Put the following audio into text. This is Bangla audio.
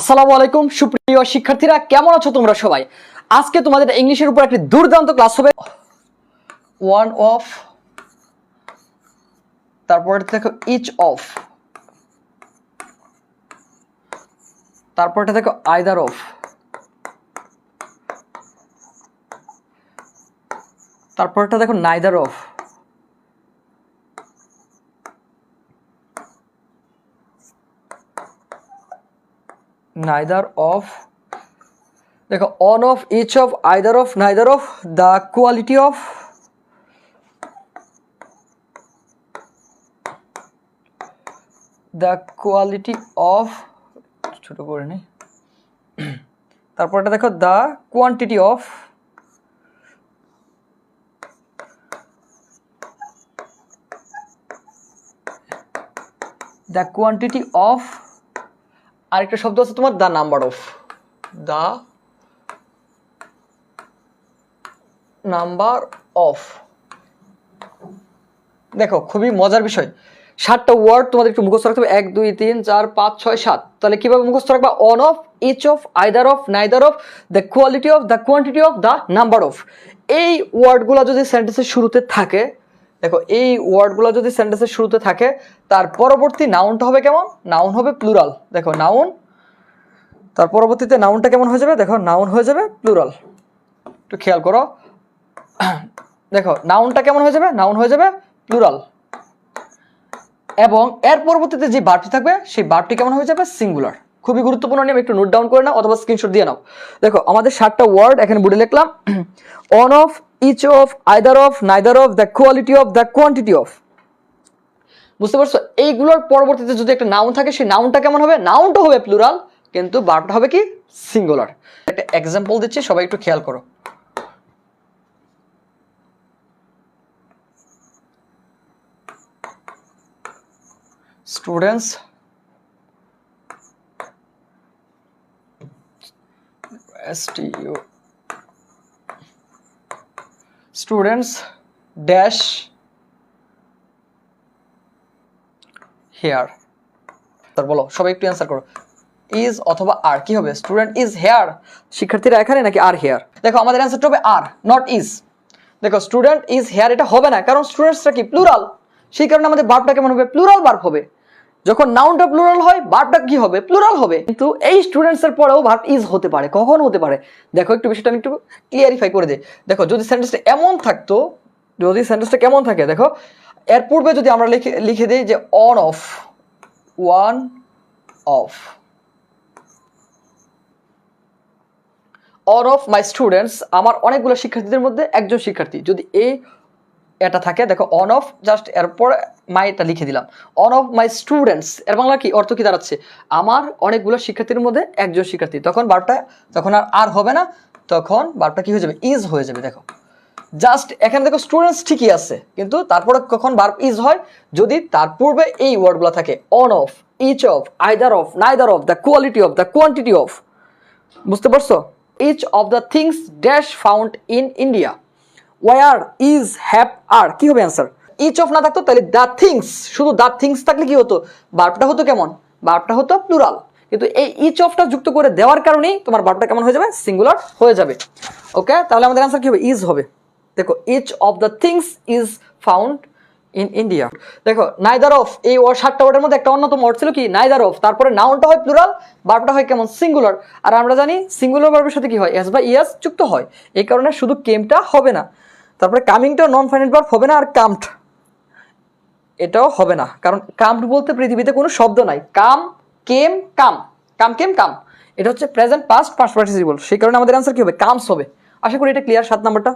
আসসালামু আলাইকুম সুপ্রিয় শিক্ষার্থীরা, কেমন আছো তোমরা সবাই? আজকে তোমাদের ইংলিশের উপর একটি দুর্দান্ত ক্লাস হবে। ওয়ান অফ, তারপরে দেখো ইচ অফ, তারপরটা দেখো আইদার অফ, তারপরটা দেখো নাইদার অফ, neither of, দেখো on of, each of, either of, neither of, the quality of, the quality of, ছোট করে নি, তারপরটা দেখো the quantity of, the quantity of, আরেকটা শব্দ আছে তোমার the number of, the number of. দেখো খুবই মজার বিষয়, 7টা ওয়ার্ড তোমাদের একটু মুখস্থ রাখতে হবে। 1 2 3 4 5 6 7। তাহলে কিভাবে মুখস্থ রাখবা? One of, each of, either of, neither of, the quality of, the quantity of, the number of. এই ওয়ার্ডগুলো যদি সেন্টেন্সের শুরুতে থাকে, দেখো এই ওয়ার্ডগুলো যদি সেন্টেন্সের শুরুতে থাকে, তার পরবর্তী নাউনটা হবে কেমন? নাউন হবে প্লুরাল। দেখো নাউন, তার পরবর্তীতে নাউনটা কেমন হয়ে যাবে? দেখো নাউন হয়ে যাবে প্লুরাল। একটু খেয়াল করো, দেখো নাউনটা কেমন হয়ে যাবে? নাউন হয়ে যাবে প্লুরাল। এবং এর পরবর্তীতে যে ভার্বটি থাকবে সেই ভার্বটি কেমন হয়ে যাবে? সিঙ্গুলার। খুবই গুরুত্বপূর্ণ নিয়ম, একটু নোট ডাউন করে নাও অথবা স্ক্রিনশট দিয়ে নাও। দেখো আমাদের 7টা ওয়ার্ড এখানে বোর্ডে লিখলাম। One of, each of, either of, neither of, the quality of, the quantity of. বুঝতে পারছো? এইগুলোর পরবর্তীতে যদি একটা নাউন থাকে, সেই নাউনটা কেমন হবে? নাউনটা হবে প্লুরাল, কিন্তু ভার্বটা হবে কি? সিঙ্গুলার। একটা এক্সাম্পল দিচ্ছি, সবাই একটু খেয়াল করো। Students students dash here। তার বলো, সবাই একটু অ্যান্সার করো। ইজ অথবা আর কি হবে? স্টুডেন্ট ইজ হেয়ার, শিক্ষার্থীরা এখানে নাকি আর হেয়ার? দেখো আমাদের অ্যান্সারটা হবে আর, নট ইজ। দেখো স্টুডেন্ট ইজ হেয়ার এটা হবে না, কারণ স্টুডেন্টসটা কি? প্লুরাল। সেই কারণে আমাদের ভার্বটা কেমন হবে? প্লুরাল ভার্ব হবে। যখন নাউনটা প্লুরাল হয়, ভার্বটা কি হবে? প্লুরাল হবে। কিন্তু এই স্টুডেন্টস এর পরেও ভার্ব ইজ হতে পারে। কখন হতে পারে? দেখো একটু বিষয়টা আমি একটু ক্লিয়ারিফাই করে দিই। দেখো যদি সেন্টেন্সটা এমন থাকতো, যদি সেন্টেন্সটা কেমন থাকে, দেখো এর পূর্বে যদি আমরা লিখে দিই যে on of, one of, on of my students, আমার অনেকগুলো শিক্ষার্থীদের মধ্যে একজন শিক্ষার্থী, যদি এটা থাকে, দেখো অন অফ জাস্ট এরপর মাইটা লিখে দিলাম। অন অফ মাই স্টুডেন্টস এর বাংলা কি অর্থ কি দাঁড়াচ্ছে? আমার অনেকগুলো শিক্ষার্থীর মধ্যে একজন শিক্ষার্থী। তখন ভার্বটা তখন আর হবে না, তখন ভার্বটা কি হয়ে যাবে? ইজ হয়ে যাবে। দেখো জাস্ট এখানে দেখো স্টুডেন্টস ঠিকই আছে, কিন্তু তারপরে কখন ভার্ব ইজ হয়? যদি তার পূর্বে এই ওয়ার্ডগুলো থাকে, on of, each of, either of, neither of, the quality of, the quantity of. বুঝতে পারছো? Each of the things dash found in India. Were, is, have, আর কি হবে অ্যান্সার? ইচ অফ না থাকতো তাহলে দ্য থিংস, শুধু দ্য থিংস থাকলে কি হতো? ভার্বটা হতো কেমন? ভার্বটা হতো প্লুরাল। কিন্তু এই ইচ অফটা যুক্ত করে দেওয়ার কারণেই তোমার ভার্বটা কেমন হয়ে যাবে? সিঙ্গুলার হয়ে যাবে। ওকে, তাহলে আমাদের অ্যান্সার কি হবে? ইজ হবে। দেখো each of the things is found in India. দেখো নাইদার অফ, এই 7টা ওয়ার্ডের মধ্যে একটা অন্যতম ওয়ার্ড ছিল কি? Neither of. তারপরে নাউনটা হয় প্লুরাল, ভার্বটা হয় কেমন? সিঙ্গুলার। আর আমরা জানি সিঙ্গুলার ভার্বের সাথে কি হয়? এস বা ইএস যুক্ত হয়। এই কারণে শুধু কেমটা হবে না, তারপরে কামিংটা নন ফাইনাইট ভার্ব হবে না, আর কামড এটাও হবে না, কারণ কামড বলতে পৃথিবীতে কোনো শব্দ নাই। কাম, কেম, কাম, কাম, কেম, কাম, এটা হচ্ছে প্রেজেন্ট, পাস্ট, পাস্ট পার্টিসিপল। সেই কারণে আমাদের অ্যান্সার কি হবে? কামস হবে। আশা করি এটা ক্লিয়ার। 7 নাম্বারটা।